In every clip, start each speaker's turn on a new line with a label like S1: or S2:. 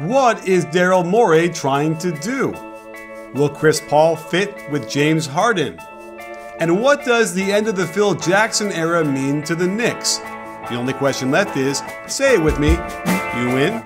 S1: What is Daryl Morey trying to do? Will Chris Paul fit with James Harden? And what does the end of the Phil Jackson era mean to the Knicks? The only question left is, say it with me, you win?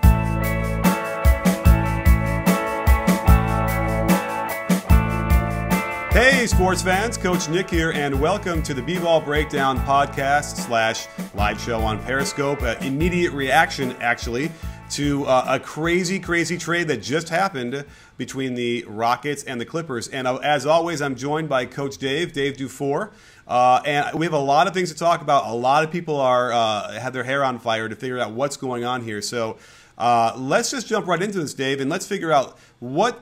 S1: Hey sports fans, Coach Nick here, and welcome to the B-Ball Breakdown podcast / live show on Periscope. Immediate reaction, actually, to a crazy trade that just happened between the Rockets and the Clippers. And as always, I'm joined by Coach Dave Dufour. And we have a lot of things to talk about. A lot of people have their hair on fire to figure out what's going on here. So let's just jump right into this, Dave, and let's figure out what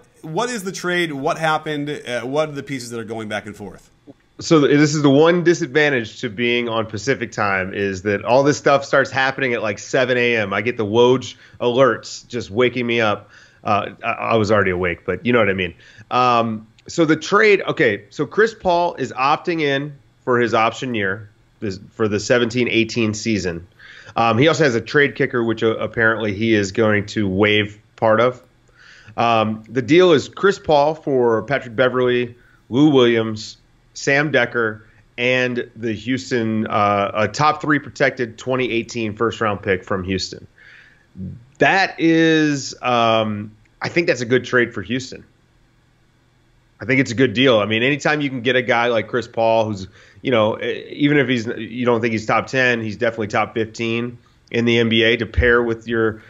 S1: is the trade, what happened, what are the pieces that are going back and forth.
S2: So this is the one disadvantage to being on Pacific time, is that all this stuff starts happening at like 7 a.m. I get the Woj alerts just waking me up. I was already awake, but you know what I mean. So the trade, okay, so Chris Paul is opting in for his option year for the 17-18 season. He also has a trade kicker, which apparently he is going to waive part of. The deal is Chris Paul for Patrick Beverley, Lou Williams, Sam Decker, and the Houston, a top 3 protected 2018 first-round pick from Houston. That is, I think that's a good trade for Houston. I think it's a good deal. I mean, anytime you can get a guy like Chris Paul, who's, even if you don't think he's top 10, he's definitely top 15 in the NBA, to pair with your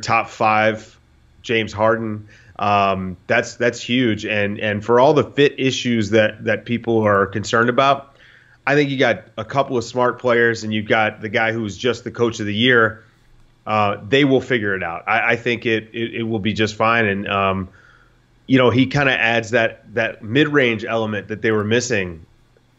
S2: top 5 James Harden. That's huge. And for all the fit issues that people are concerned about, I think you got a couple of smart players, and you've got the guy who's just the coach of the year. They will figure it out. I think it will be just fine. And, he kind of adds that mid-range element that they were missing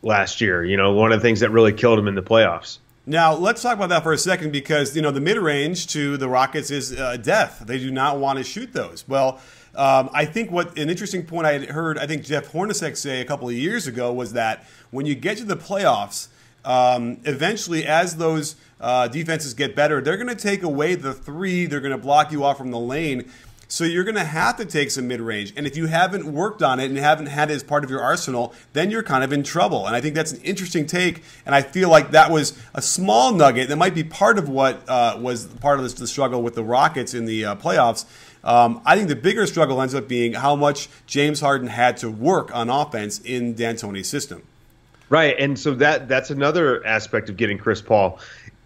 S2: last year. One of the things that really killed them in the playoffs.
S1: Now, let's talk about that for a second, because, the mid-range to the Rockets is death. They do not want to shoot those. Well, I think an interesting point I had heard, I think Jeff Hornacek say a couple of years ago, was that when you get to the playoffs, eventually as those defenses get better, they're going to take away the three. They're going to block you off from the lane. So you're going to have to take some mid-range. And if you haven't worked on it and haven't had it as part of your arsenal, then you're kind of in trouble. And I think that's an interesting take. And I feel like that was a small nugget that might be part of what was part of the struggle with the Rockets in the playoffs. I think the bigger struggle ends up being how much James Harden had to work on offense in D'Antoni's system.
S2: Right, and so that's another aspect of getting Chris Paul.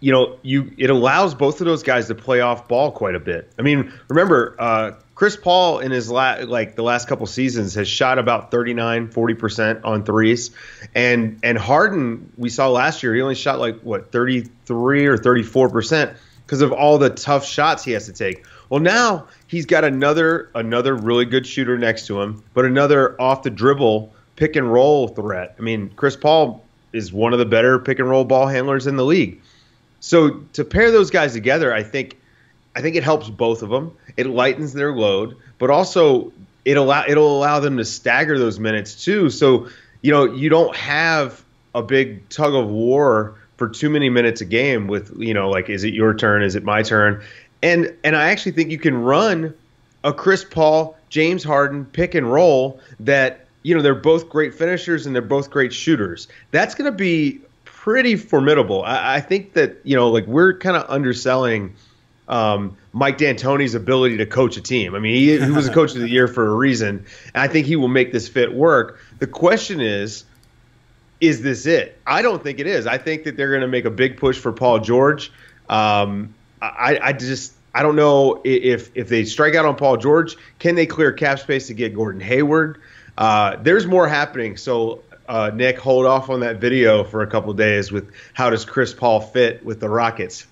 S2: It allows both of those guys to play off ball quite a bit. I mean, remember, Chris Paul in his the last couple seasons has shot about 39-40% on threes, and Harden, we saw last year, he only shot 33 or 34% because of all the tough shots he has to take. Well, now he's got another really good shooter next to him, but another off the dribble pick and roll threat. I mean, Chris Paul is one of the better pick and roll ball handlers in the league. So to pair those guys together, I think it helps both of them. It lightens their load, but also it'll allow them to stagger those minutes too. So you don't have a big tug of war for too many minutes a game with is it your turn, is it my turn? And I actually think you can run a Chris Paul, James Harden pick and roll that they're both great finishers and they're both great shooters. That's going to be pretty formidable. I think that we're kind of underselling Mike D'Antoni's ability to coach a team. I mean, he was a coach of the year for a reason, and I think he will make this fit work. The question is this it? I don't think it is. I think that they're going to make a big push for Paul George. I don't know if they strike out on Paul George, can they clear cap space to get Gordon Hayward? There's more happening. So Nick, hold off on that video for a couple of days with how does Chris Paul fit with the Rockets.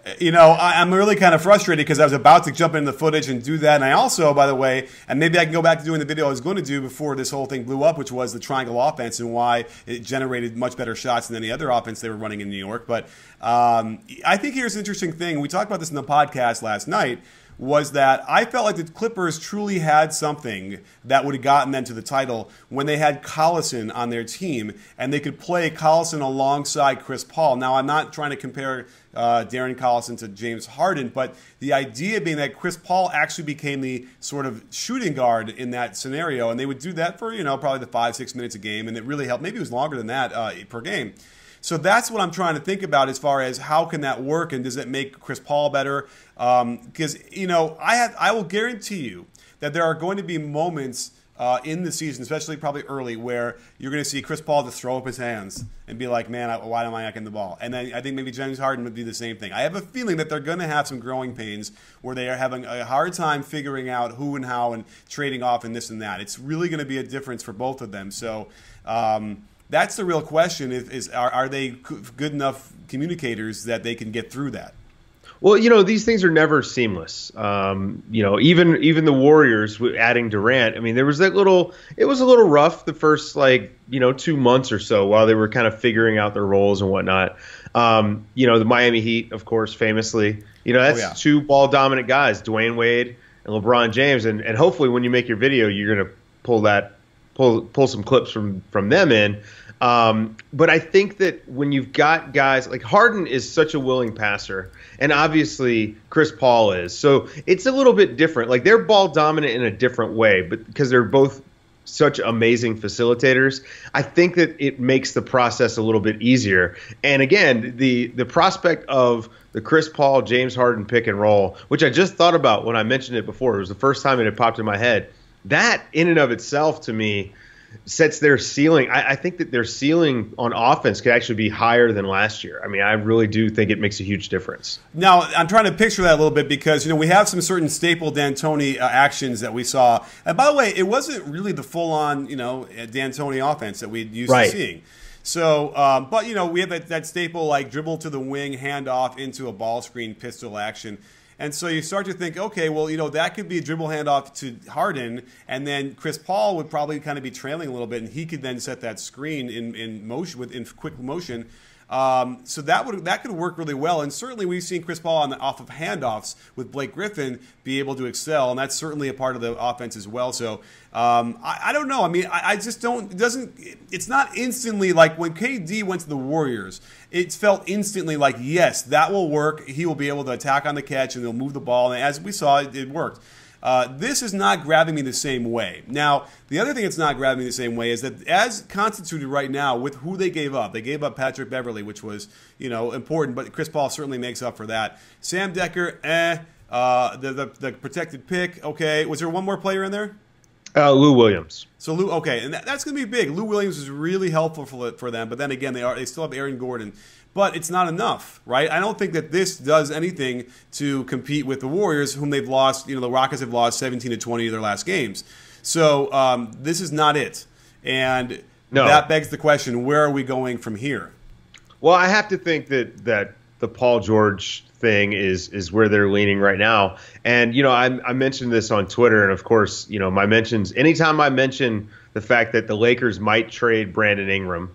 S1: I'm really kind of frustrated because I was about to jump into the footage and do that. And I also, by the way, and maybe I can go back to doing the video I was going to do before this whole thing blew up, which was the triangle offense and why it generated much better shots than any other offense they were running in New York. But I think here's an interesting thing. We talked about this in the podcast last night, was that I felt like the Clippers truly had something that would have gotten them to the title when they had Collison on their team, and they could play Collison alongside Chris Paul. Now, I'm not trying to compare Darren Collison to James Harden, but the idea being that Chris Paul actually became the sort of shooting guard in that scenario, and they would do that for, probably the 5-6 minutes a game, and it really helped. Maybe it was longer than that per game. So that's what I'm trying to think about as far as how can that work, and does it make Chris Paul better? Because I will guarantee you that there are going to be moments in the season, especially probably early, where you're going to see Chris Paul just throw up his hands and be like, man, why am I not getting the ball? And then I think maybe James Harden would do the same thing. I have a feeling that they're going to have some growing pains where they are having a hard time figuring out who and how and trading off and this and that. It's really going to be a difference for both of them. So that's the real question, are they good enough communicators that they can get through that?
S2: Well, these things are never seamless. Even the Warriors adding Durant, I mean, it was a little rough the first 2 months or so while they were kind of figuring out their roles and whatnot. The Miami Heat, of course, famously, that's two ball dominant guys, Dwayne Wade and LeBron James, and hopefully when you make your video, you're going to pull some clips from them in. But I think that when you've got guys like Harden is such a willing passer, and obviously Chris Paul is, so it's a little bit different. Like they're ball dominant in a different way, but because they're both such amazing facilitators, I think that it makes the process a little bit easier. And again, the prospect of the Chris Paul, James Harden pick and roll, which I just thought about when I mentioned it before. It was the first time it had popped in my head. That in and of itself to me sets their ceiling. I think that their ceiling on offense could actually be higher than last year. I mean, I really do think it makes a huge difference. Now,
S1: I'm trying to picture that a little bit because, we have some certain staple D'Antoni actions that we saw. And by the way, it wasn't really the full-on, D'Antoni offense that we'd used to seeing. So, but, we have that staple like dribble to the wing, hand off into a ball screen pistol action. And so you start to think, okay, well, that could be a dribble handoff to Harden, and then Chris Paul would probably kind of be trailing a little bit, and he could then set that screen in motion in quick motion. So that could work really well, and certainly we've seen Chris Paul off of handoffs with Blake Griffin be able to excel, and that's certainly a part of the offense as well. So I don't know. I mean, I just don't. It's not instantly like when KD went to the Warriors. It felt instantly like, yes, that will work. He will be able to attack on the catch, and he'll move the ball. And as we saw, it worked. This is not grabbing me the same way. Now, the other thing that's not grabbing me the same way is that as constituted right now with who they gave up Patrick Beverley, which was, important, but Chris Paul certainly makes up for that. Sam Decker, the protected pick, okay. Was there one more player in there?
S2: Lou Williams.
S1: So Lou, okay, and that's going to be big. Lou Williams is really helpful for them, but then again, they still have Aaron Gordon. But it's not enough, right? I don't think that this does anything to compete with the Warriors, whom they've lost. The Rockets have lost 17 to 20 of their last games. So this is not it. And that begs the question, where are we going from here?
S2: Well, I have to think that the Paul George thing is where they're leaning right now. And, I mentioned this on Twitter, and of course, my mentions, anytime I mention the fact that the Lakers might trade Brandon Ingram,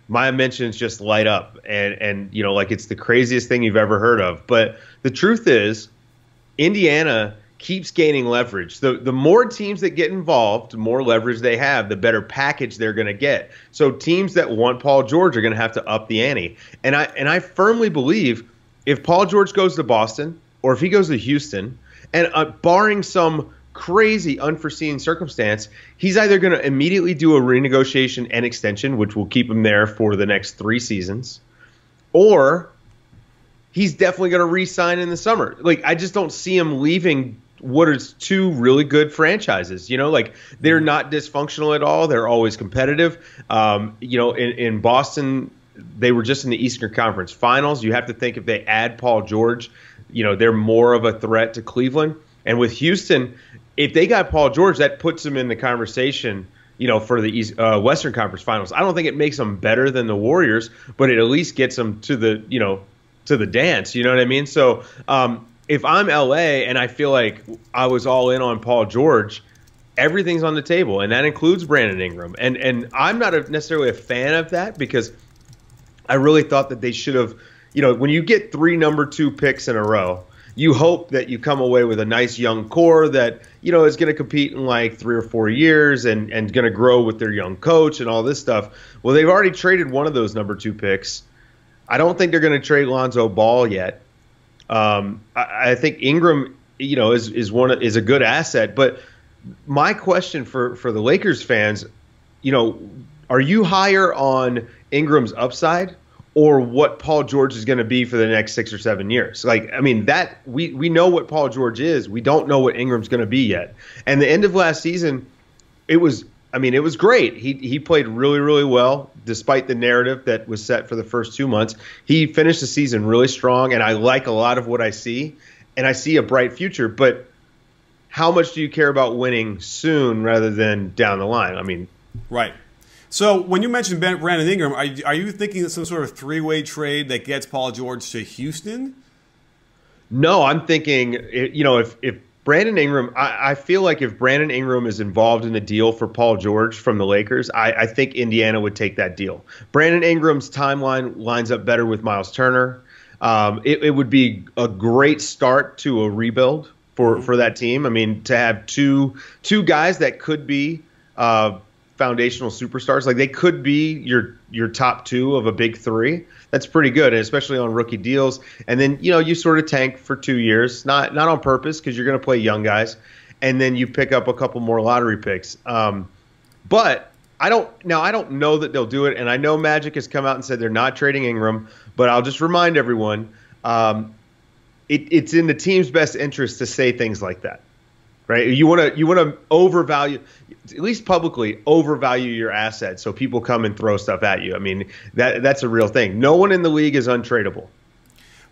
S2: my mentions just light up, and like it's the craziest thing you've ever heard of. But the truth is, Indiana keeps gaining leverage. The more teams that get involved, the more leverage they have, the better package they're going to get. So teams that want Paul George are going to have to up the ante. And I firmly believe if Paul George goes to Boston or if he goes to Houston, and barring some crazy unforeseen circumstance, he's either going to immediately do a renegotiation and extension, which will keep him there for the next 3 seasons, or he's definitely going to re-sign in the summer. Like, I just don't see him leaving what is 2 really good franchises. They're not dysfunctional at all. They're always competitive. In Boston, they were just in the Eastern Conference Finals. You have to think if they add Paul George, they're more of a threat to Cleveland. And with Houston, if they got Paul George, that puts them in the conversation, for the Western Conference Finals. I don't think it makes them better than the Warriors, but it at least gets them to the dance. You know what I mean? So if I'm LA and I feel like I was all in on Paul George, everything's on the table, and that includes Brandon Ingram. And I'm not necessarily a fan of that because I really thought that they should have, when you get 3 number 2 picks in a row, you hope that you come away with a nice young core that, you know, is going to compete in like 3 or 4 years and going to grow with their young coach and all this stuff. Well, they've already traded one of those number 2 picks. I don't think they're going to trade Lonzo Ball yet. I think Ingram, you know, is a good asset. But my question for the Lakers fans, you know, are you higher on Ingram's upside or what Paul George is going to be for the next 6 or 7 years? Like, I mean, that we know what Paul George is. We don't know what Ingram's going to be yet. And the end of last season, it was great. He played really, really well, despite the narrative that was set for the first 2 months. He finished the season really strong, and I like a lot of what I see, and I see a bright future. But how much do you care about winning soon rather than down the line? I mean,
S1: right. So when you mentioned Brandon Ingram, are you thinking of some sort of 3-way trade that gets Paul George to Houston?
S2: No, I'm thinking, you know, if Brandon Ingram, I feel like if Brandon Ingram is involved in a deal for Paul George from the Lakers, I think Indiana would take that deal. Brandon Ingram's timeline lines up better with Miles Turner. It would be a great start to a rebuild for that team. I mean, to have two guys that could be foundational superstars, like they could be your top 2 of a big 3. That's pretty good, and especially on rookie deals. And then, you know, you sort of tank for 2 years, not on purpose because you're going to play young guys, and then you pick up a couple more lottery picks. But I don't know that they'll do it, and I know Magic has come out and said they're not trading Ingram. But I'll just remind everyone, it's in the team's best interest to say things like that. Right? You want to overvalue, at least publicly, overvalue your assets so people come and throw stuff at you. I mean, that's a real thing. No one in the league is untradeable.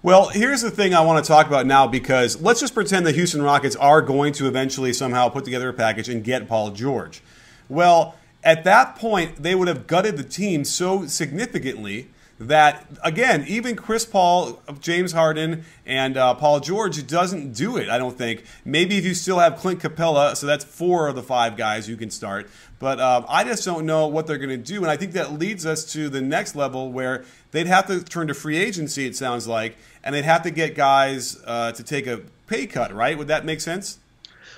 S1: Well, here's the thing I want to talk about now, because let's just pretend the Houston Rockets are going to eventually somehow put together a package and get Paul George. Well, at that point, they would have gutted the team so significantly that, again, even Chris Paul, James Harden, and Paul George doesn't do it, I don't think. Maybe if you still have Clint Capella, so that's 4 of the 5 guys you can start. But I just don't know what they're going to do. And I think that leads us to the next level where they'd have to turn to free agency, it sounds like, and they'd have to get guys to take a pay cut, right? Would that make sense?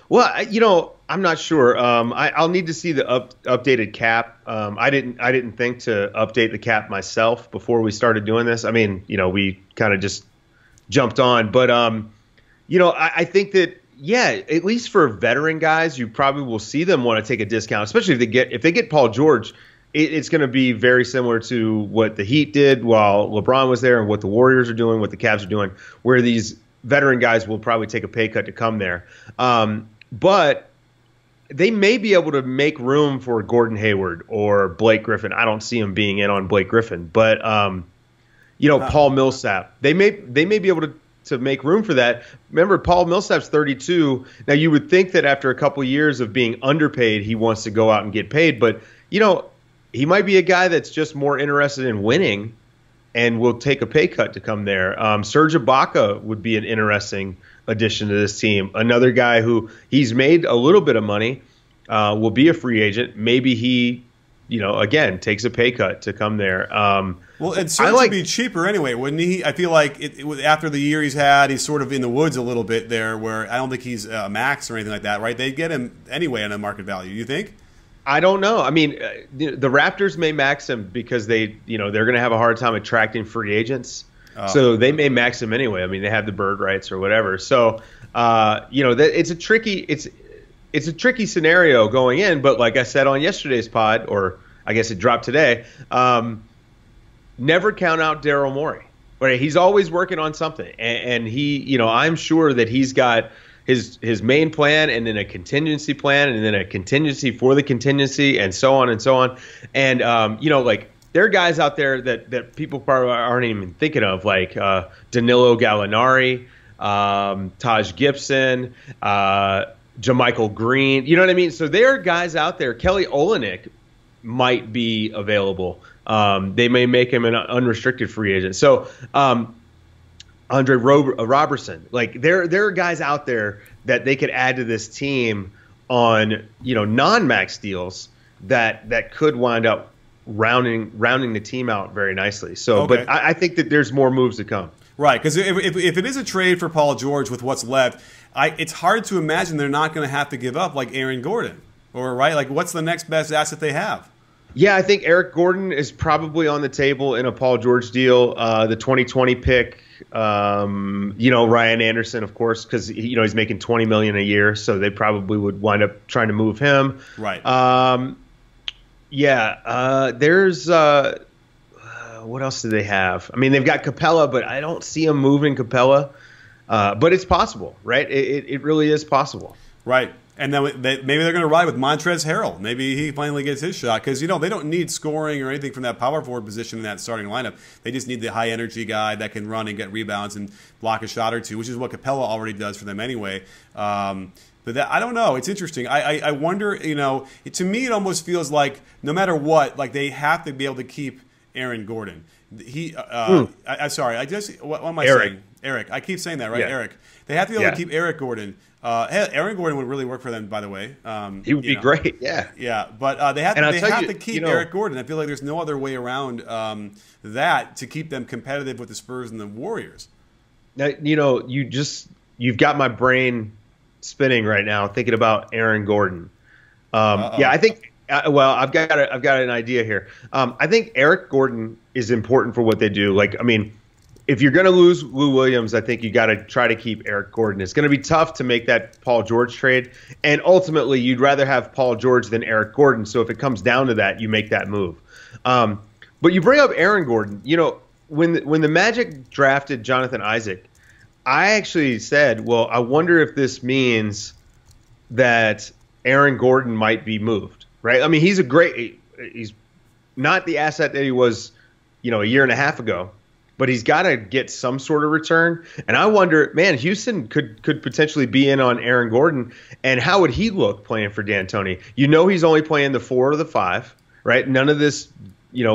S2: Well, you know, I'm not sure. I'll need to see the updated cap. I didn't think to update the cap myself before we started doing this. I mean, you know, we kind of just jumped on. But, you know, I think that, yeah, at least for veteran guys, you probably will see them want to take a discount, especially if they get Paul George. It's going to be very similar to what the Heat did while LeBron was there and what the Warriors are doing, what the Cavs are doing, where these veteran guys will probably take a pay cut to come there. But they may be able to make room for Gordon Hayward or Blake Griffin. I don't see him being in on Blake Griffin, but you know, Paul Millsap. They may be able to make room for that. Remember, Paul Millsap's 32. Now, you would think that after a couple of years of being underpaid, he wants to go out and get paid. But you know, he might be a guy that's just more interested in winning and will take a pay cut to come there. Serge Ibaka would be an interesting addition to this team. Another guy who he's made a little bit of money, will be a free agent. Maybe he, you know, again, takes a pay cut to come there.
S1: Well, and Serge would be cheaper anyway, wouldn't he? I feel like after the year he's had, he's sort of in the woods a little bit there, where I don't think he's max or anything like that, right? They'd get him anyway on a market value. You think?
S2: I don't know. I mean, the Raptors may max him because they're going to have a hard time attracting free agents. So they may max him anyway. I mean, they have the bird rights or whatever. So, it's a tricky scenario going in. But like I said on yesterday's pod, or I guess it dropped today, never count out Daryl Morey. Right? He's always working on something, and he, I'm sure that he's got his main plan, and then a contingency plan, and then a contingency for the contingency, and so on and so on. And there are guys out there that people probably aren't even thinking of, like Danilo Gallinari, Taj Gibson, JaMychal Green. You know what I mean? So there are guys out there. Kelly Olynyk might be available. They may make him an unrestricted free agent. So Andre Robertson, like there are guys out there that they could add to this team on non-max deals that could wind up rounding the team out very nicely. So,
S1: okay.
S2: But I think that there's more moves to come.
S1: Right, because if it is a trade for Paul George with what's left, it's hard to imagine they're not going to have to give up like Aaron Gordon, or right, like what's the next best asset they have?
S2: Yeah, I think Eric Gordon is probably on the table in a Paul George deal. The 2020 pick, Ryan Anderson, of course, because he's making $20 million a year, so they probably would wind up trying to move him.
S1: Right.
S2: There's what else do they have? I mean, they've got Capella, but I don't see them moving Capella. But it's possible, right? It really is possible.
S1: Right. And then maybe they're going to ride with Montrezl Harrell. Maybe he finally gets his shot because, they don't need scoring or anything from that power forward position in that starting lineup. They just need the high-energy guy that can run and get rebounds and block a shot or two, which is what Capella already does for them anyway. But I don't know. It's interesting. I wonder, to me it almost feels like no matter what, like they have to be able to keep Aaron Gordon. I'm sorry. What am I saying? Eric. I keep saying that, right? Yeah. Eric. They have to be able to keep Eric Gordon. Aaron Gordon would really work for them, by the way.
S2: He would be great, yeah.
S1: Yeah, but they have to keep Eric Gordon. I feel like there's no other way around that to keep them competitive with the Spurs and the Warriors.
S2: Now, you've got my brain spinning right now thinking about Aaron Gordon. I think. I've got an idea here. I think Eric Gordon is important for what they do. If you're going to lose Lou Williams, I think you got to try to keep Eric Gordon. It's going to be tough to make that Paul George trade, and ultimately you'd rather have Paul George than Eric Gordon. So if it comes down to that, you make that move. But you bring up Aaron Gordon. When the Magic drafted Jonathan Isaac, I actually said, well, I wonder if this means that Aaron Gordon might be moved. Right? I mean, he's not the asset that he was, a year and a half ago, but he's got to get some sort of return. And I wonder, man, Houston could potentially be in on Aaron Gordon, and how would he look playing for D'Antoni? He's only playing the 4 or the 5, right? None of this,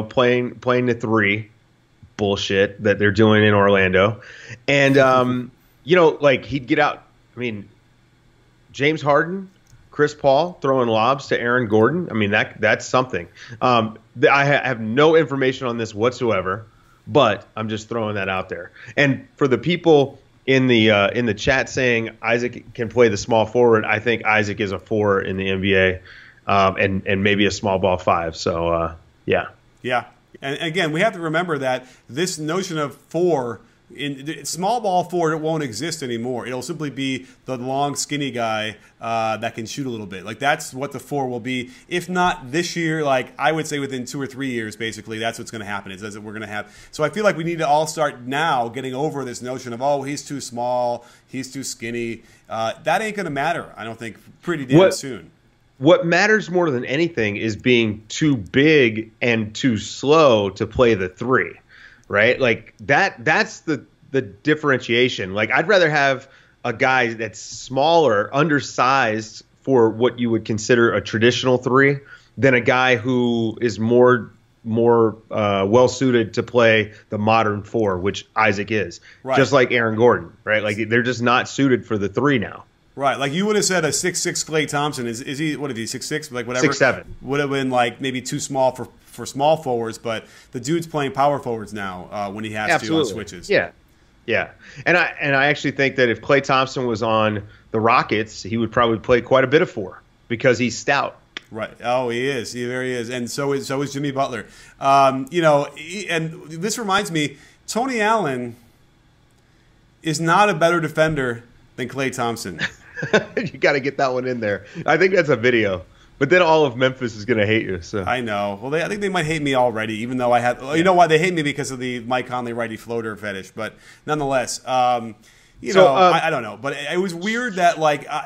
S2: playing the 3 bullshit that they're doing in Orlando. And he'd get out. I mean, James Harden, Chris Paul throwing lobs to Aaron Gordon. I mean, that's something. I have no information on this whatsoever, but I'm just throwing that out there. And for the people in the chat saying Isaac can play the small forward, I think Isaac is a 4 in the NBA, and maybe a small ball 5. So yeah. Yeah.
S1: And again, we have to remember that this notion of 4 in small ball forward, it won't exist anymore. It'll simply be the long, skinny guy that can shoot a little bit. Like that's what the 4 will be. If not this year, like I would say within 2 or 3 years, basically, that's what's going to happen. Is that we're going to have. So I feel like we need to all start now getting over this notion of he's too small, he's too skinny. That ain't going to matter. I don't think pretty damn soon.
S2: What matters more than anything is being too big and too slow to play the 3. Right? Like that's the differentiation. Like I'd rather have a guy that's smaller, undersized for what you would consider a traditional 3 than a guy who is more well suited to play the modern 4, which Isaac is. Right. Just like Aaron Gordon, right? Like they're just not suited for the 3 now.
S1: Right, like you would have said a 6'6" Klay Thompson. Is he, what is he, 6'6"? Like whatever.
S2: 6'7".
S1: Would have been like maybe too small for small forwards, but the dude's playing power forwards now when he has to on switches.
S2: Yeah, yeah. And I actually think that if Klay Thompson was on the Rockets, he would probably play quite a bit of 4 because he's stout.
S1: Right. Oh, he is. He very is. And so is Jimmy Butler. And this reminds me, Tony Allen is not a better defender than Klay Thompson.
S2: You got to get that one in there. I think that's a video. But then all of Memphis is going to hate you. So
S1: I know. Well, I think they might hate me already, even though I have. You know why they hate me? Because of the Mike Conley righty floater fetish. But nonetheless, I don't know. But it was weird that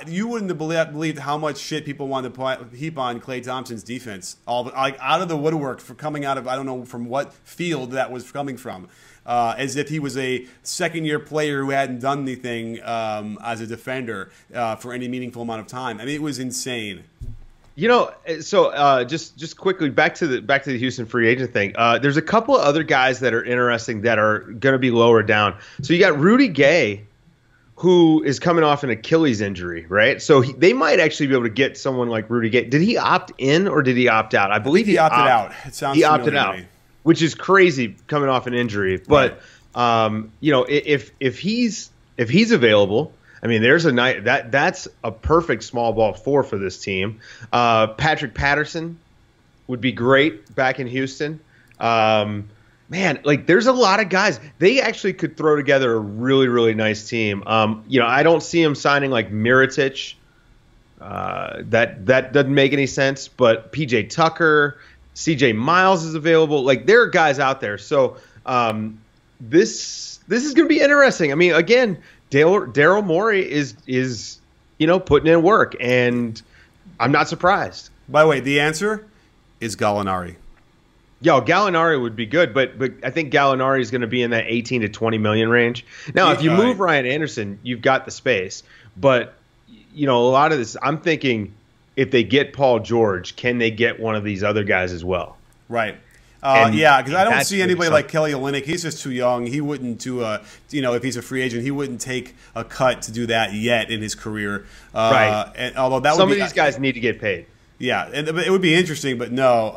S1: you wouldn't have believed how much shit people wanted to heap on Klay Thompson's defense, out of the woodwork for coming out of I don't know from what field that was coming from. As if he was a second-year player who hadn't done anything as a defender for any meaningful amount of time. I mean, it was insane. Just quickly back to the Houston free agent thing. There's a couple of other guys that are interesting that are going to be lower down. So you got Rudy Gay, who is coming off an Achilles injury, right? So they might actually be able to get someone like Rudy Gay. Did he opt in or did he opt out? I believe he opted out. It sounds
S2: he opted out, which is crazy coming off an injury. But If he's available, I mean, there's a night that's a perfect small ball four for this team. Patrick Patterson would be great back in Houston. Man, like there's a lot of guys. They actually could throw together a really, really nice team. I don't see him signing like Mirotic. That doesn't make any sense. But PJ Tucker, CJ Miles is available. Like there are guys out there. So this is going to be interesting. I mean, again, Daryl Morey is putting in work, and I'm not surprised.
S1: By the way, the answer is Gallinari.
S2: Yo, Gallinari would be good, but I think Gallinari is going to be in that 18 to 20 million range. Now, if you move Ryan Anderson, you've got the space. But a lot of this, I'm thinking, if they get Paul George, can they get one of these other guys as well?
S1: Right. Because I don't see anybody like Kelly Olynyk. He's just too young. He wouldn't do if he's a free agent, he wouldn't take a cut to do that yet in his career.
S2: Right.
S1: And although that
S2: some of these guys need to get paid.
S1: Yeah, and it would be interesting, but no.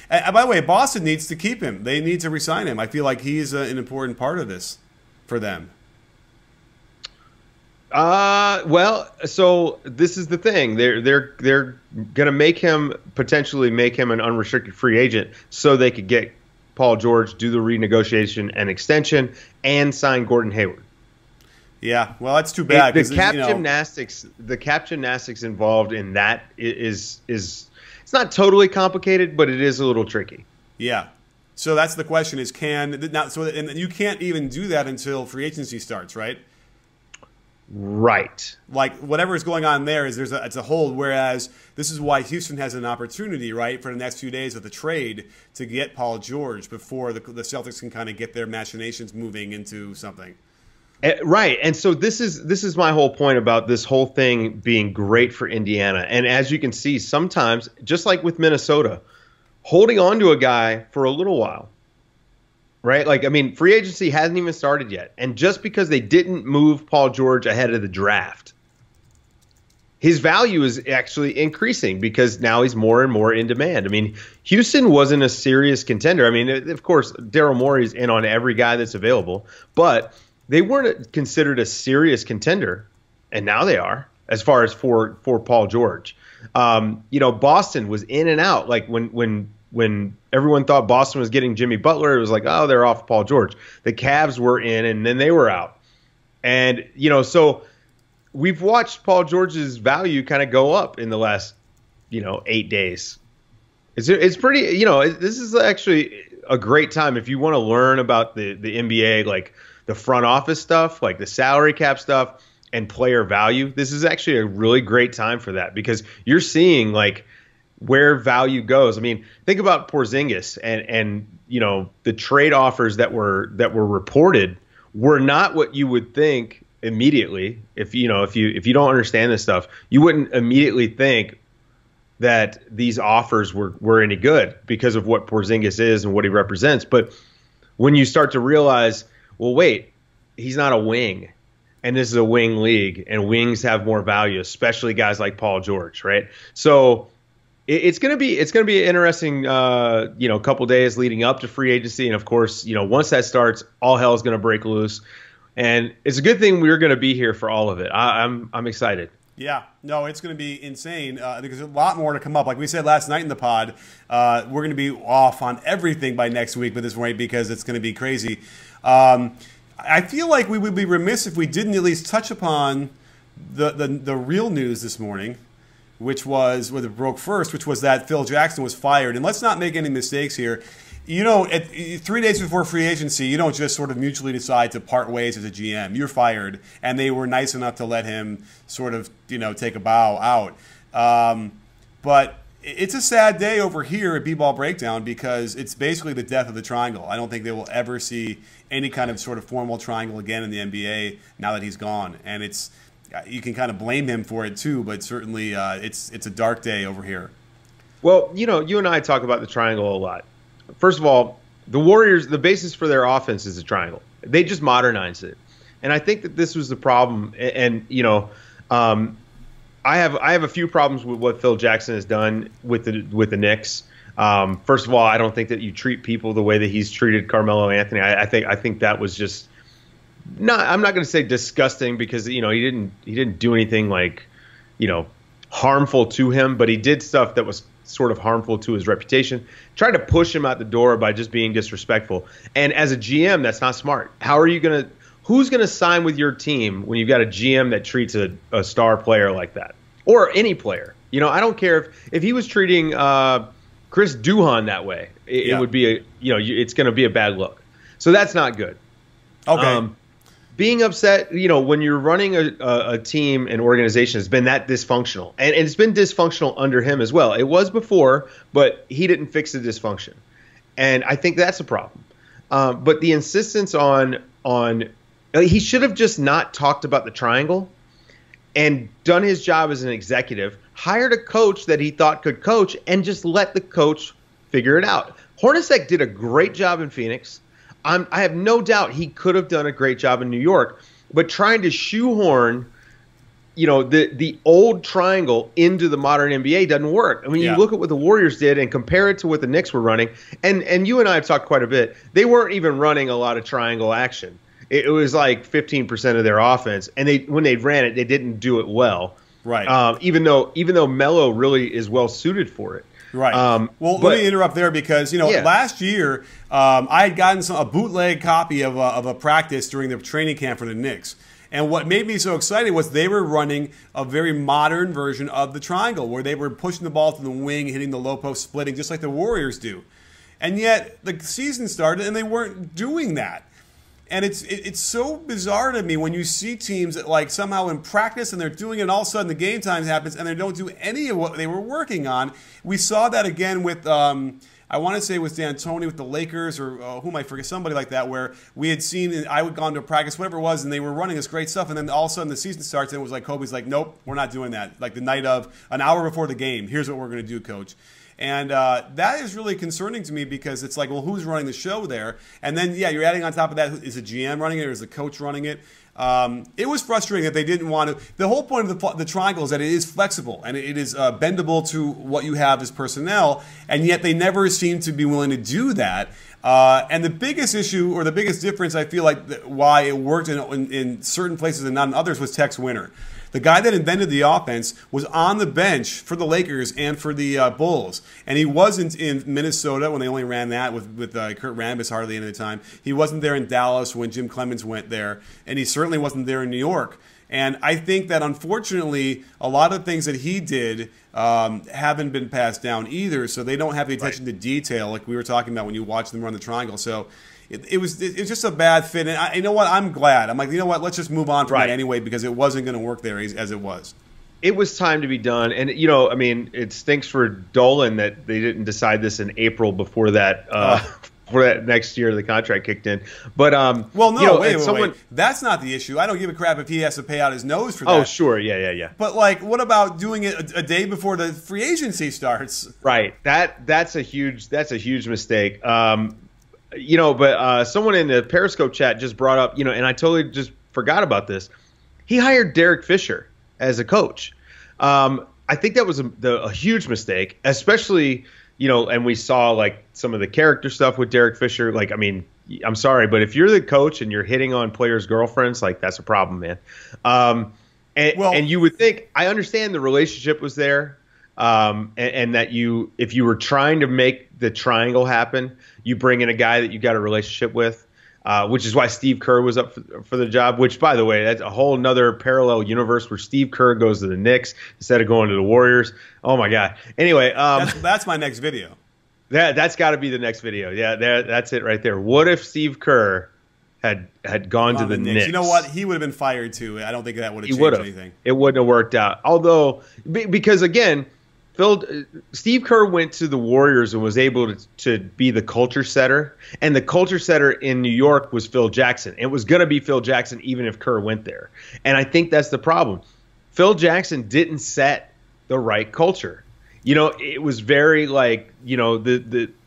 S1: And by the way, Boston needs to keep him. They need to re-sign him. I feel like he's an important part of this for them.
S2: So this is the thing. They're gonna potentially make him an unrestricted free agent, so they could get Paul George, do the renegotiation and extension, and sign Gordon Hayward.
S1: Yeah, well, that's too bad.
S2: The cap gymnastics involved in that is it's not totally complicated, but it is a little tricky.
S1: Yeah. So that's the question: is and you can't even do that until free agency starts, right?
S2: Right.
S1: Like whatever is going on there it's a hold. Whereas this is why Houston has an opportunity, right, for the next few days of the trade to get Paul George before the Celtics can kind of get their machinations moving into something.
S2: Right. And so this is my whole point about this whole thing being great for Indiana. And as you can see, sometimes, just like with Minnesota, holding on to a guy for a little while, right? Like, I mean, free agency hasn't even started yet. And just because they didn't move Paul George ahead of the draft, his value is actually increasing because now he's more and more in demand. I mean, Houston wasn't a serious contender. I mean, of course, Daryl Morey's in on every guy that's available, but they weren't considered a serious contender, and now they are, as far as for Paul George. Boston was in and out. Like when everyone thought Boston was getting Jimmy Butler, it was like, oh, they're off Paul George. The Cavs were in, and then they were out. And, so we've watched Paul George's value kind of go up in the last, 8 days. It's pretty, this is actually a great time if you want to learn about the NBA, like the front office stuff, like the salary cap stuff and player value. This is actually a really great time for that because you're seeing like where value goes. I mean, think about Porzingis and the trade offers that were reported were not what you would think immediately. If you don't understand this stuff, you wouldn't immediately think that these offers were any good because of what Porzingis is and what he represents. But when you start to realize, well, wait, he's not a wing, and this is a wing league, and wings have more value, especially guys like Paul George, right? So it's gonna be an interesting couple days leading up to free agency, and of course, once that starts, all hell is gonna break loose, and it's a good thing we're gonna be here for all of it. I'm excited.
S1: Yeah, no, it's going to be insane. There's a lot more to come up. Like we said last night in the pod, we're going to be off on everything by next week with this rate because it's going to be crazy. I feel like we would be remiss if we didn't at least touch upon the real news this morning, which was what it broke first, which was that Phil Jackson was fired. And let's not make any mistakes here. 3 days before free agency, you don't just sort of mutually decide to part ways as a GM. You're fired, and they were nice enough to let him sort of, take a bow out. But it's a sad day over here at B-Ball Breakdown because it's basically the death of the triangle. I don't think they will ever see any kind of sort of formal triangle again in the NBA now that he's gone. And you can kind of blame him for it too, but certainly it's a dark day over here.
S2: Well, you and I talk about the triangle a lot. First of all, the Warriors, the basis for their offense is a triangle. They just modernized it. And I think that this was the problem. And, I have a few problems with what Phil Jackson has done with the Knicks. First of all, I don't think that you treat people the way that he's treated Carmelo Anthony. I think that was just not. I'm not going to say disgusting because he didn't do anything like harmful to him, but he did stuff that was sort of harmful to his reputation. Tried to push him out the door by just being disrespectful. And as a GM, that's not smart. Who's gonna sign with your team when you've got a GM that treats a star player like that, or any player? I don't care if he was treating Chris Duhon that way. It would be it's going to be a bad look. So that's not good.
S1: Okay.
S2: Being upset, when you're running a team and organization has been that dysfunctional, and it's been dysfunctional under him as well. It was before, but he didn't fix the dysfunction, and I think that's a problem. But the insistence on he should have just not talked about the triangle and done his job as an executive, hired a coach that he thought could coach, and just let the coach figure it out. Hornacek did a great job in Phoenix. I have no doubt he could have done a great job in New York, but trying to shoehorn, the old triangle into the modern NBA doesn't work. I mean, you look at what the Warriors did and compare it to what the Knicks were running, and you and I have talked quite a bit. They weren't even running a lot of triangle action. It was like 15% of their offense, and when they ran it, they didn't do it well.
S1: Right.
S2: Even though Melo really is well suited for it.
S1: Right. Let me interrupt there because last year I had gotten a bootleg copy of a practice during the training camp for the Knicks. And what made me so excited was they were running a very modern version of the triangle where they were pushing the ball to the wing, hitting the low post, splitting, just like the Warriors do. And yet the season started and they weren't doing that. And it's so bizarre to me when you see teams that like somehow in practice and they're doing it and all of a sudden the game time happens and they don't do any of what they were working on. We saw that again with I want to say it was D'Antoni with the Lakers or who might forget, somebody like that, where we had seen, I would gone to practice, whatever it was, and they were running this great stuff, and then all of a sudden the season starts, and it was like Kobe's like, nope, we're not doing that. Like the night of, an hour before the game, here's what we're going to do, coach. And that is really concerning to me because it's like, well, who's running the show there? And then, yeah, you're adding on top of that, is the GM running it or is the coach running it? It was frustrating that they didn't want to. The whole point of the triangle is that it is flexible and it is bendable to what you have as personnel, and yet they never seem to be willing to do that. And the biggest issue or the biggest difference I feel like why it worked in certain places and not in others was Tex Winter. The guy that invented the offense was on the bench for the Lakers and for the Bulls. And he wasn't in Minnesota when they only ran that with Kurt Rambis hardly any of the time. He wasn't there in Dallas when Jim Clemens went there. And he certainly wasn't there in New York. And I think that, unfortunately, a lot of things that he did haven't been passed down either. So they don't have the attention to detail like we were talking about when you watch them run the triangle. So it was just a bad fit. And you know what? I'm glad. I'm like, you know what? Let's just move on from that anyway because it wasn't going to work there as it was.
S2: It was time to be done. And, you know, I mean, it stinks for Dolan that they didn't decide this in April before that before that next year the contract kicked in. But
S1: well, no, you know, wait. That's not the issue. I don't give a crap if he has to pay out his nose for that.
S2: Oh, sure. Yeah. But
S1: like, what about doing it a day before the free agency starts?
S2: Right. That's a huge mistake. You know, but someone in the Periscope chat just brought up, you know, and I totally just forgot about this. He hired Derek Fisher as a coach. I think that was a huge mistake, especially, you know, and we saw like some of the character stuff with Derek Fisher. Like, I mean, I'm sorry, but if you're the coach and you're hitting on players' girlfriends, like that's a problem, man. And you would think, I understand the relationship was there. And that if you were trying to make the triangle happen, you bring in a guy that you got a relationship with, which is why Steve Kerr was up for the job, which, by the way, that's a whole nother parallel universe where Steve Kerr goes to the Knicks instead of going to the Warriors. Oh, my God. Anyway.
S1: That's my next video.
S2: That's got to be the next video. Yeah, that's it right there. What if Steve Kerr had gone to the Knicks?
S1: You know what? He would have been fired, too. I don't think that would have changed anything.
S2: It wouldn't have worked out. Although, because, again, Steve Kerr went to the Warriors and was able to be the culture setter, and the culture setter in New York was Phil Jackson. It was going to be Phil Jackson even if Kerr went there, and I think that's the problem. Phil Jackson didn't set the right culture. You know, it was very like, you know,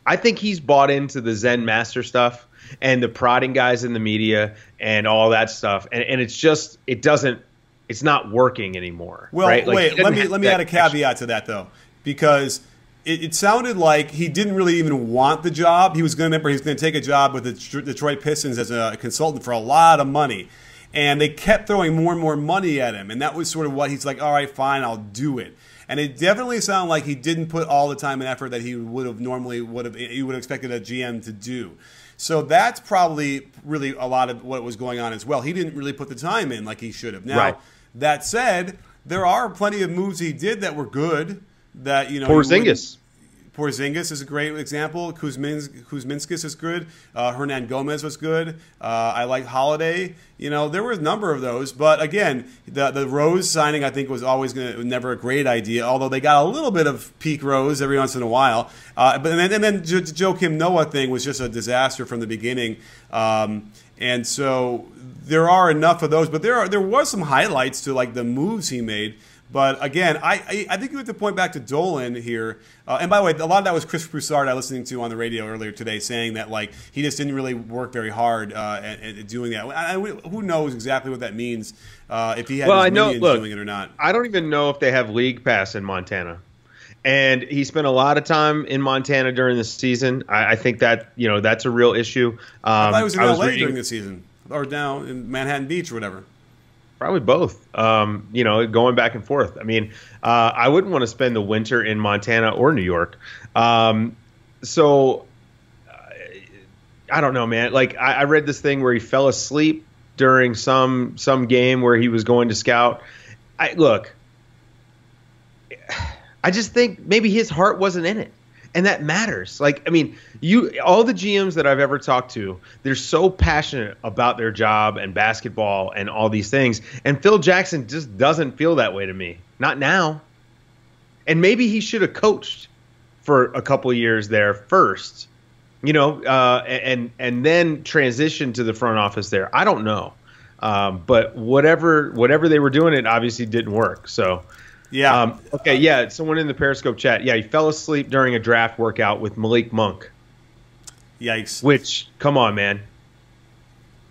S2: I think he's bought into the Zen master stuff and the prodding guys in the media and all that stuff, and it's not working anymore.
S1: Well,
S2: right?
S1: Wait, let me add a caveat to that, though, because it sounded like he didn't really even want the job. He was going to take a job with the Detroit Pistons as a consultant for a lot of money. And they kept throwing more and more money at him. And that was sort of what he's like, all right, fine, I'll do it. And it definitely sounded like he didn't put all the time and effort that he would have expected a GM to do. So that's probably really a lot of what was going on as well. He didn't really put the time in like he should have. Now, that said, there are plenty of moves he did that were good. That Porzingis is a great example. Kuzminskis is good. Hernan Gomez was good. I like Holiday. There were a number of those. But again, the Rose signing I think was never a great idea. Although they got a little bit of peak Rose every once in a while. But then the Joakim Noah thing was just a disaster from the beginning. And so there are enough of those. But there was some highlights to like the moves he made. But again, I think you have to point back to Dolan here. And by the way, a lot of that was Chris Broussard I was listening to on the radio earlier today, saying that like he just didn't really work very hard at doing that. Who knows exactly what that means if he had his minions doing it or not. I
S2: don't even know if they have League Pass in Montana. And he spent a lot of time in Montana during the season. I think that that's a real issue.
S1: I thought he was in LA during the season, or down in Manhattan Beach or whatever.
S2: Probably both, going back and forth. I mean, I wouldn't want to spend the winter in Montana or New York. So I don't know, man. Like I read this thing where he fell asleep during some game where he was going to scout. I just think maybe his heart wasn't in it. And that matters. Like, I mean, all the GMs that I've ever talked to, they're so passionate about their job and basketball and all these things. And Phil Jackson just doesn't feel that way to me. Not now. And maybe he should have coached for a couple of years there first, and then transition to the front office there. I don't know. But whatever they were doing, it obviously didn't work. So.
S1: Yeah.
S2: Okay. Yeah. Someone in the Periscope chat. Yeah, he fell asleep during a draft workout with Malik Monk.
S1: Yikes.
S2: Which, come on, man.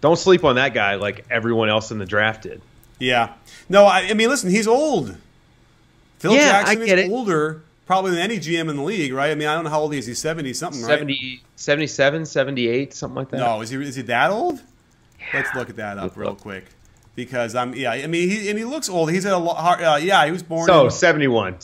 S2: Don't sleep on that guy like everyone else in the draft did.
S1: Yeah. No, I mean, listen, he's old. Phil Jackson is older probably than any GM in the league, right? I mean, I don't know how old he is. He's 70-something, right?
S2: 77, 78, something like that.
S1: No, is he that old? Yeah. Let's look at that up real quick. Because he looks old. He's at a he was born.
S2: So 71,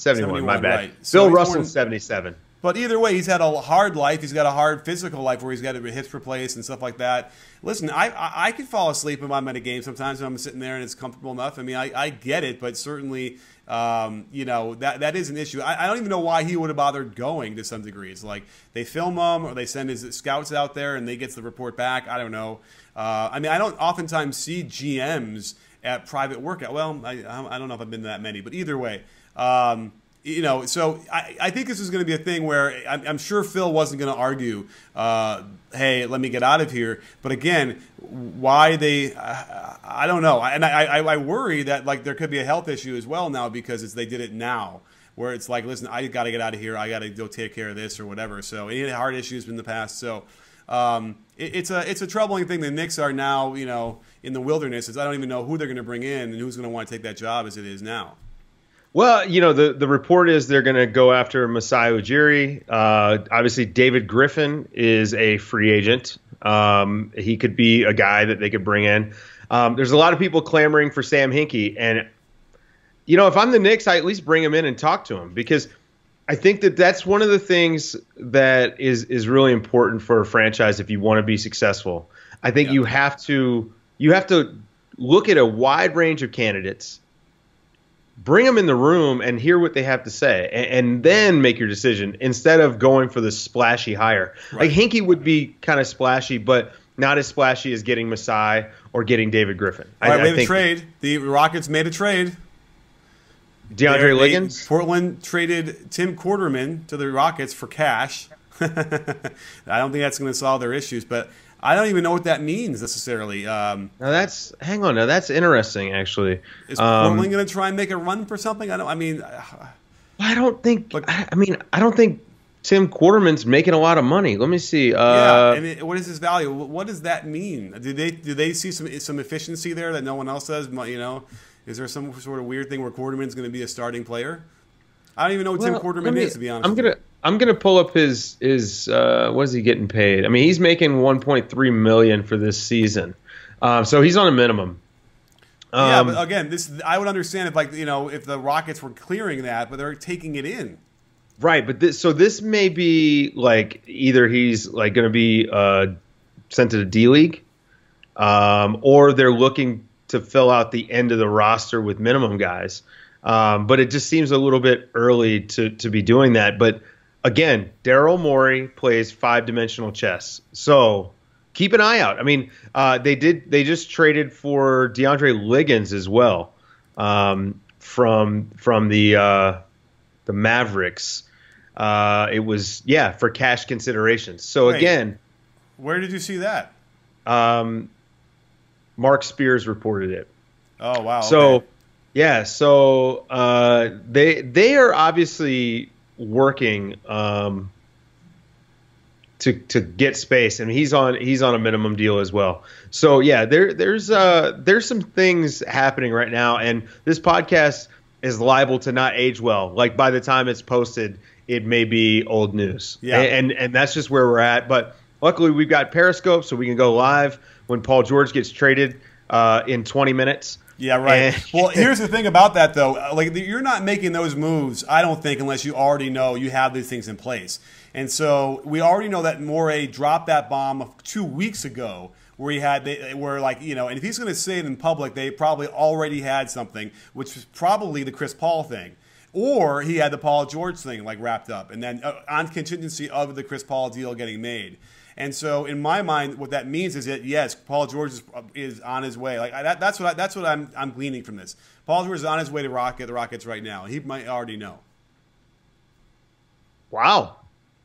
S2: my bad.
S1: Right. So
S2: Bill Russell's 77.
S1: But either way, he's had a hard life. He's got a hard physical life where he's got hips replaced and stuff like that. Listen, I could fall asleep if I'm at a game sometimes when I'm sitting there and it's comfortable enough. I mean, I get it, but certainly, that is an issue. I don't even know why he would have bothered going to some degree. It's like they film him or they send his scouts out there and they get the report back. I don't know. I don't oftentimes see GMs at private workout. Well, I don't know if I've been to that many, but either way, so I think this is going to be a thing where I'm sure Phil wasn't going to argue, hey, let me get out of here. But again, why I don't know. And I worry that like there could be a health issue as well now because they did it now. Where it's like, listen, I got to get out of here. I got to go take care of this or whatever. So he had heart issues in the past. So it's a troubling thing. The Knicks are now, in the wilderness. I don't even know who they're going to bring in and who's going to want to take that job as it is now.
S2: Well, the report is they're going to go after Masai Ujiri. Obviously, David Griffin is a free agent. He could be a guy that they could bring in. There's a lot of people clamoring for Sam Hinkie. And, if I'm the Knicks, I at least bring him in and talk to him because I think that's one of the things that is really important for a franchise if you want to be successful. I think you have to look at a wide range of candidates, bring them in the room and hear what they have to say, and then make your decision instead of going for the splashy hire. Right. Like Hinkie would be kind of splashy, but not as splashy as getting Masai or getting David Griffin.
S1: All right, we have a trade. The Rockets made a trade.
S2: DeAndre Liggins?
S1: Portland traded Tim Quarterman to the Rockets for cash. I don't think that's going to solve their issues, but I don't even know what that means necessarily.
S2: Now that's interesting, actually.
S1: Is Portland going to try and make a run for something? I don't think
S2: Tim Quarterman's making a lot of money. Let me see.
S1: What is his value? What does that mean? Do they see some efficiency there that no one else does? Is there some sort of weird thing where Quarterman's going to be a starting player? I don't even know what Tim Quarterman is, to be honest.
S2: I'm gonna pull up his what is he getting paid? I mean, he's making $1.3 million for this season, so he's on a minimum.
S1: Yeah, but again, I would understand if if the Rockets were clearing that, but they're taking it in.
S2: Right, but this may be like either he's like going to be sent to the D League, or they're looking to fill out the end of the roster with minimum guys. But it just seems a little bit early to be doing that. But again, Daryl Morey plays 5-dimensional chess, so keep an eye out. I mean, they just traded for DeAndre Liggins as well, from the Mavericks. It was for cash considerations. So
S1: Wait,
S2: again,
S1: where did you see that?
S2: Mark Spears reported it.
S1: Oh wow.
S2: So
S1: okay.
S2: They are obviously working to get space, and he's on a minimum deal as well. So yeah, there's some things happening right now, and this podcast is liable to not age well. Like by the time it's posted, it may be old news.
S1: Yeah.
S2: And that's just where we're at. But luckily we've got Periscope, so we can go live when Paul George gets traded in 20 minutes.
S1: Yeah, right. Well, here's the thing about that, though. Like, you're not making those moves, I don't think, unless you already know you have these things in place. And so we already know that Morey dropped that bomb 2 weeks ago, where and if he's going to say it in public, they probably already had something, which was probably the Chris Paul thing. Or he had the Paul George thing, wrapped up, and then on contingency of the Chris Paul deal getting made. And so, in my mind, what that means is that yes, Paul George is on his way. That's what I'm gleaning from this. Paul George is on his way to the Rockets right now. He might already know.
S2: Wow,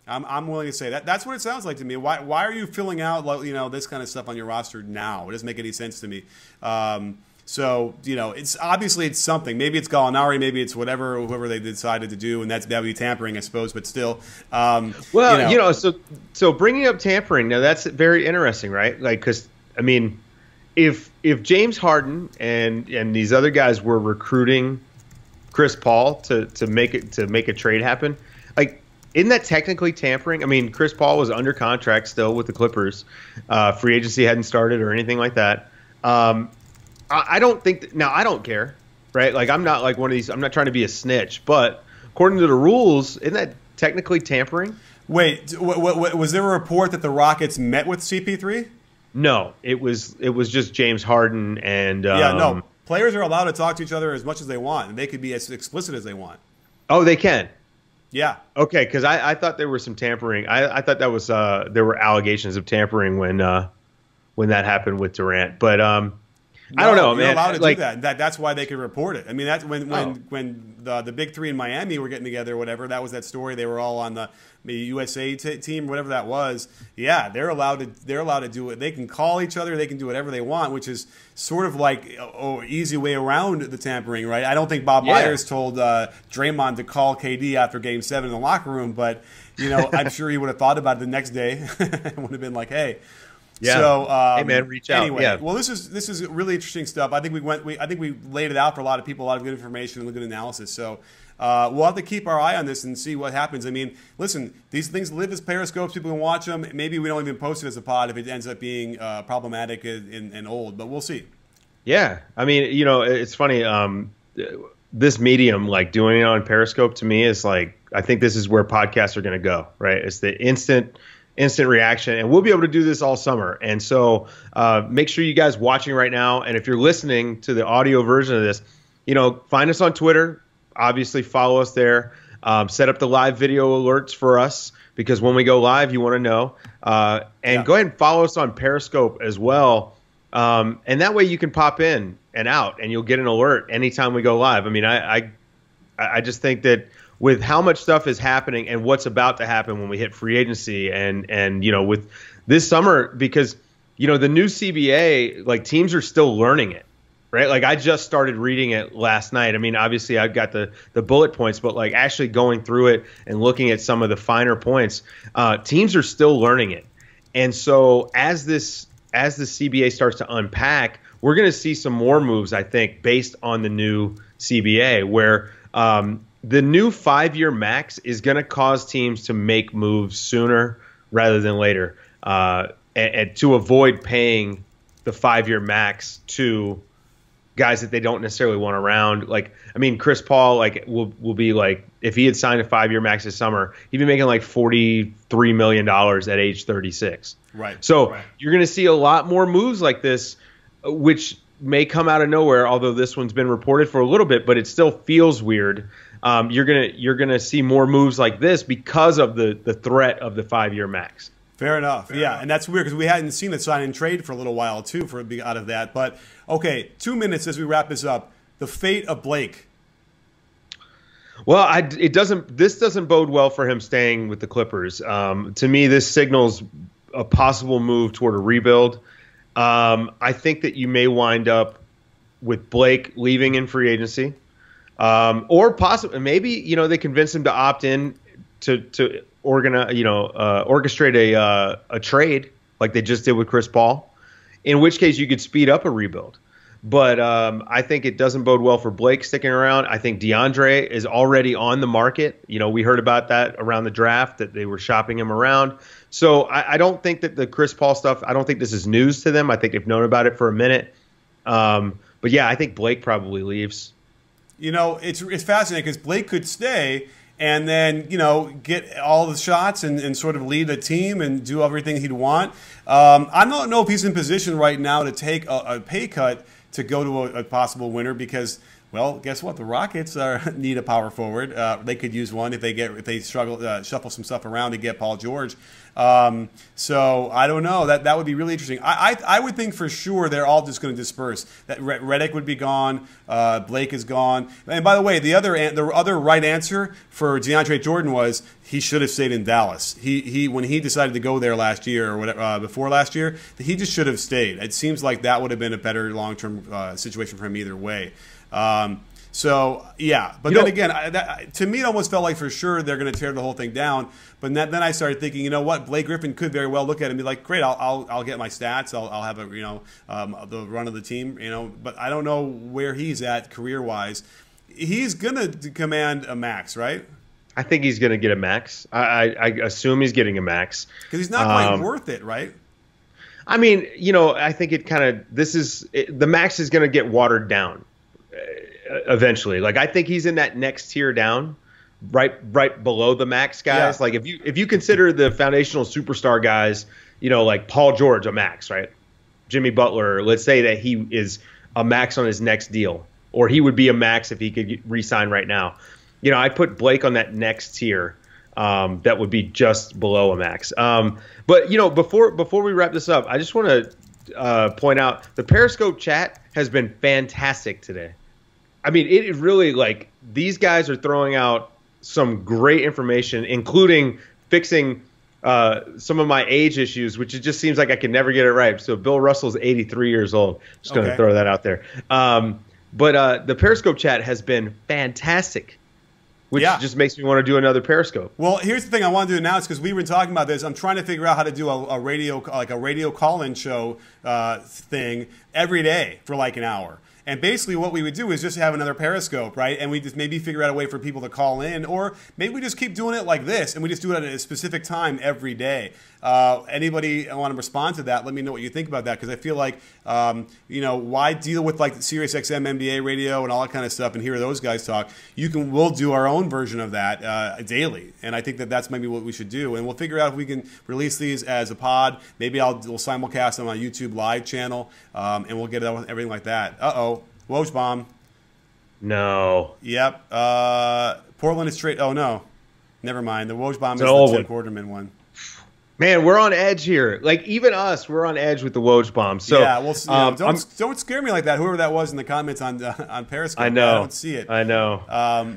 S1: I'm willing to say that. That's what it sounds like to me. Why are you filling out this kind of stuff on your roster now? It doesn't make any sense to me. So, it's obviously it's something. Maybe it's Gallinari, maybe it's whoever they decided to do, and that would be tampering, I suppose. But still,
S2: so bringing up tampering now, that's very interesting, right? Because I mean, if James Harden and these other guys were recruiting Chris Paul to make a trade happen, isn't that technically tampering? I mean, Chris Paul was under contract still with the Clippers. Free agency hadn't started or anything like that. I don't think now I don't care, right? I'm not like one of these. I'm not trying to be a snitch, but according to the rules, isn't that technically tampering?
S1: Wait, was there a report that the Rockets met with CP3?
S2: No, it was just James Harden and
S1: no. Players are allowed to talk to each other as much as they want, and they could be as explicit as they want.
S2: Oh, they can.
S1: Yeah.
S2: Okay, because I thought there was some tampering. I thought that was there were allegations of tampering when that happened with Durant, but I don't know, man.
S1: You're allowed to do that. That's why they could report it. I mean, that's when the big three in Miami were getting together or whatever. That was that story. They were all on the USA team, whatever that was. Yeah, they're allowed to do it. They can call each other. They can do whatever they want, which is sort of like easy way around the tampering, right? I don't think Bob Myers told Draymond to call KD after Game 7 in the locker room, but I'm sure he would have thought about it the next day. It would have been like, hey.
S2: Yeah.
S1: So,
S2: hey man, reach out.
S1: Anyway,
S2: yeah.
S1: Well, this is really interesting stuff. I think we laid it out for a lot of people, a lot of good information and good analysis. So we'll have to keep our eye on this and see what happens. I mean, listen, these things live as periscopes. People can watch them. Maybe we don't even post it as a pod if it ends up being problematic and old. But we'll see. Yeah,
S2: I mean, it's funny. This medium, doing it on Periscope, to me is I think this is where podcasts are going to go. Right? It's the instant reaction, and we'll be able to do this all summer. And so make sure you guys watching right now, and if you're listening to the audio version of this, find us on Twitter, obviously follow us there, set up the live video alerts for us, because when we go live, you want to know, and go ahead and follow us on Periscope as well, and that way you can pop in and out, and you'll get an alert anytime we go live. I mean, I just think that with how much stuff is happening and what's about to happen when we hit free agency and with this summer, because the new CBA, teams are still learning it, right? I just started reading it last night. I mean, obviously I've got the bullet points, but actually going through it and looking at some of the finer points, teams are still learning it. And so as the CBA starts to unpack, we're going to see some more moves, I think, based on the new CBA, where the new 5-year max is going to cause teams to make moves sooner rather than later, and to avoid paying the 5-year max to guys that they don't necessarily want around. Like, I mean, Chris Paul, like, will be like, if he had signed a 5-year max this summer, he'd be making like $43 million at age 36.
S1: Right.
S2: So you're going to see a lot more moves like this, which may come out of nowhere, although this one's been reported for a little bit, but it still feels weird. You're gonna see more moves like this because of the threat of the 5-year max.
S1: Fair enough. Yeah, and that's weird because we hadn't seen the sign and trade for a little while too for out of that. But okay, 2 minutes as we wrap this up. The fate of Blake.
S2: Well, this doesn't bode well for him staying with the Clippers. To me, this signals a possible move toward a rebuild. I think that you may wind up with Blake leaving in free agency, or possibly maybe they convince him to opt in to organize, orchestrate a trade like they just did with Chris Paul. In which case, you could speed up a rebuild. But I think it doesn't bode well for Blake sticking around. I think DeAndre is already on the market. We heard about that around the draft, that they were shopping him around. So I don't think that the Chris Paul stuff, I don't think this is news to them. I think they've known about it for a minute. But yeah, I think Blake probably leaves.
S1: It's fascinating because Blake could stay and then, get all the shots and sort of lead the team and do everything he'd want. I don't know if he's in position right now to take a pay cut to go to a possible winner because, well, guess what? The Rockets need a power forward. They could use one if they struggle shuffle some stuff around to get Paul George. So I don't know. That would be really interesting. I would think for sure they're all just going to disperse. That Redick would be gone. Blake is gone. And by the way, the other right answer for DeAndre Jordan was he should have stayed in Dallas. When he decided to go there last year or whatever, before last year, he just should have stayed. It seems like that would have been a better long-term situation for him either way. So yeah, but then again, to me, it almost felt like for sure they're going to tear the whole thing down. But then I started thinking, you know what, Blake Griffin could very well look at it and be like, great, I'll get my stats, I'll have the run of the team, But I don't know where he's at career wise. He's going to command a max, right?
S2: I think he's going to get a max. I assume he's getting a max
S1: because he's not quite worth it, right?
S2: I mean, I think the max is going to get watered down eventually. Like, I think he's in that next tier down, right below the max guys. Yeah. Like if you consider the foundational superstar guys, like Paul George a max, right? Jimmy Butler, let's say that he is a max on his next deal, or he would be a max if he could re-sign right now. I put Blake on that next tier. That would be just below a max. But before we wrap this up, I just want to point out the Periscope chat has been fantastic today. I mean, it is really like these guys are throwing out some great information, including fixing some of my age issues, which it just seems like I can never get it right. So Bill Russell's 83 years old. Just going to throw that out there. But the Periscope chat has been fantastic, which just makes me want to do another Periscope.
S1: Well, here's the thing I want to do now is because we've been talking about this. I'm trying to figure out how to do a radio call-in show thing every day for like an hour. And basically what we would do is just have another Periscope, right? And we just maybe figure out a way for people to call in, or maybe we just keep doing it like this, and we just do it at a specific time every day. Anybody want to respond to that? Let me know what you think about that, because I feel like, why deal with like Sirius XM NBA radio and all that kind of stuff and hear those guys talk? We'll do our own version of that daily, and I think that's maybe what we should do. And we'll figure out if we can release these as a pod. Maybe we'll simulcast on my YouTube live channel, and we'll get everything like that. Woj bomb.
S2: No.
S1: Yep. Portland is straight. Oh, no. Never mind. The Woj bomb is the Tim Quarterman one.
S2: Man, we're on edge here. Like, even us, we're on edge with the Woj bomb. So,
S1: yeah, well, don't scare me like that. Whoever that was in the comments on Periscope.
S2: I know.
S1: I don't see it.
S2: I know.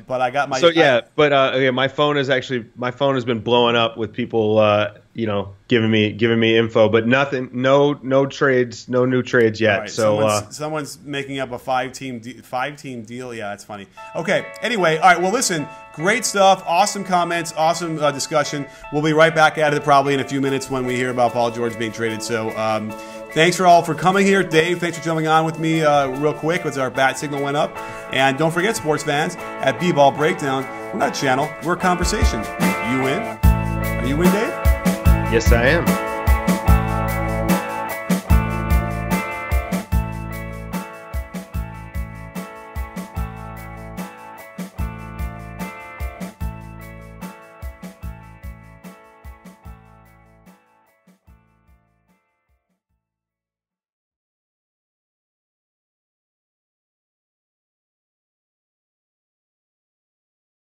S1: But I got my.
S2: So yeah, my phone has been blowing up with people, giving me info, but nothing, no trades, no new trades yet.
S1: Right,
S2: so
S1: someone's making up a five-team deal. Yeah, that's funny. Okay. Anyway, all right. Well, listen, great stuff. Awesome comments. Awesome discussion. We'll be right back at it probably in a few minutes when we hear about Paul George being traded. So Thanks for all for coming here. Dave, thanks for jumping on with me real quick as our bat signal went up. And don't forget, sports fans, at B-Ball Breakdown, we're not a channel, we're a conversation. You win? Are you in, Dave?
S2: Yes, I am.